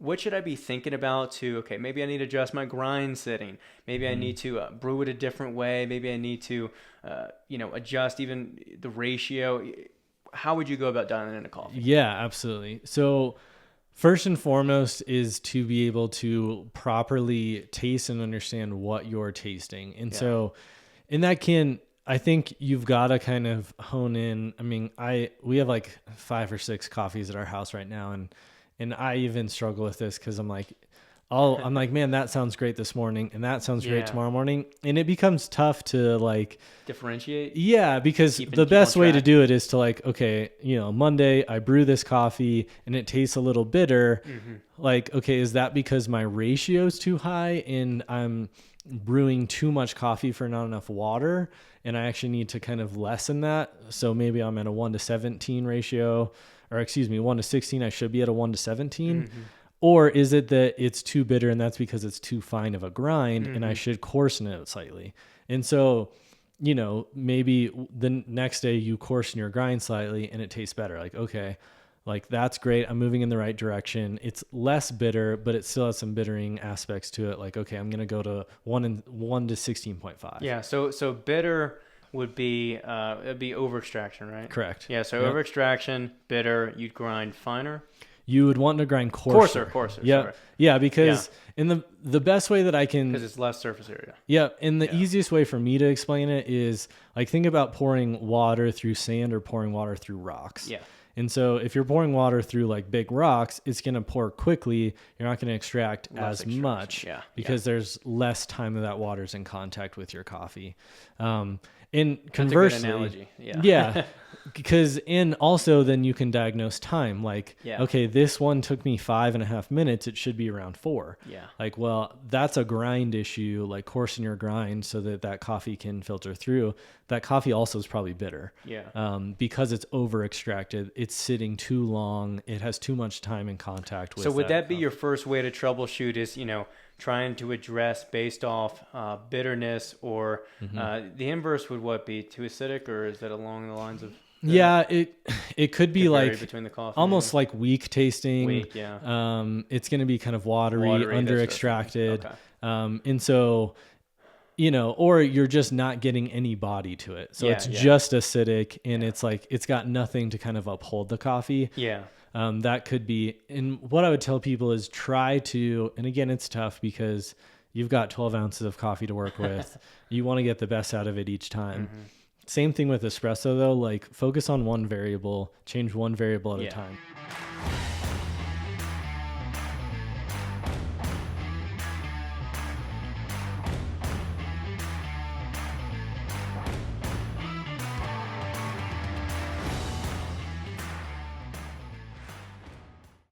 what should I be thinking about okay, maybe I need to adjust my grind setting. Maybe I need to brew it a different way. Maybe I need to, adjust even the ratio. How would you go about dialing in a coffee? Yeah, absolutely. So first and foremost is to be able to properly taste and understand what you're tasting. And so in that I think you've got to kind of hone in. I mean, we have like 5 or 6 coffees at our house right now. And I even struggle with this because I'm like, man, that sounds great this morning. And that sounds great tomorrow morning. And it becomes tough to like differentiate. Yeah. Because the best way to do it is to like, okay, Monday I brew this coffee and it tastes a little bitter. Mm-hmm. Like, okay, is that because my ratio is too high and I'm brewing too much coffee for not enough water? And I actually need to kind of lessen that. So maybe I'm at a 1-to-17 ratio, or 1-to-16. I should be at a 1-to-17. Mm-hmm. Or is it that it's too bitter and that's because it's too fine of a grind and I should coarsen it slightly? And so, maybe the next day you coarsen your grind slightly and it tastes better. Like, okay, like that's great. I'm moving in the right direction. It's less bitter, but it still has some bittering aspects to it. Like, okay, I'm going to go to 1-to-16.5. Yeah. So bitter would be, it'd be over extraction, right? Correct. Yeah. So over extraction, bitter, you'd grind finer. You would want to grind coarser. Yeah. Sorry. Yeah. Because in the best way that I can, because it's less surface area. Yeah. And the easiest way for me to explain it is like, think about pouring water through sand or pouring water through rocks. Yeah. And so if you're pouring water through like big rocks, it's going to pour quickly. You're not going to extract as much because there's less time that water's in contact with your coffee. And conversely, that's a good analogy. Yeah. Because also then you can diagnose time. Like, okay, this one took me 5.5 minutes. It should be around 4. Yeah. Like, well, that's a grind issue. Like coarsen your grind so that coffee can filter through. That coffee also is probably bitter. Yeah. Because it's over extracted. It's sitting too long. It has too much time in contact with. So would that be your first way to troubleshoot? Is trying to address based off bitterness, or the inverse would what be too acidic, or is that along the lines of? It could be like between the coffee almost like weak tasting. It's going to be kind of watery under extracted. Okay. And so, or you're just not getting any body to it. So it's just acidic and it's like, it's got nothing to kind of uphold the coffee. Yeah. That could be, and what I would tell people is try to, and again, it's tough because you've got 12 ounces of coffee to work with. You want to get the best out of it each time. Mm-hmm. Same thing with espresso though, like focus on one variable, change one variable at a time.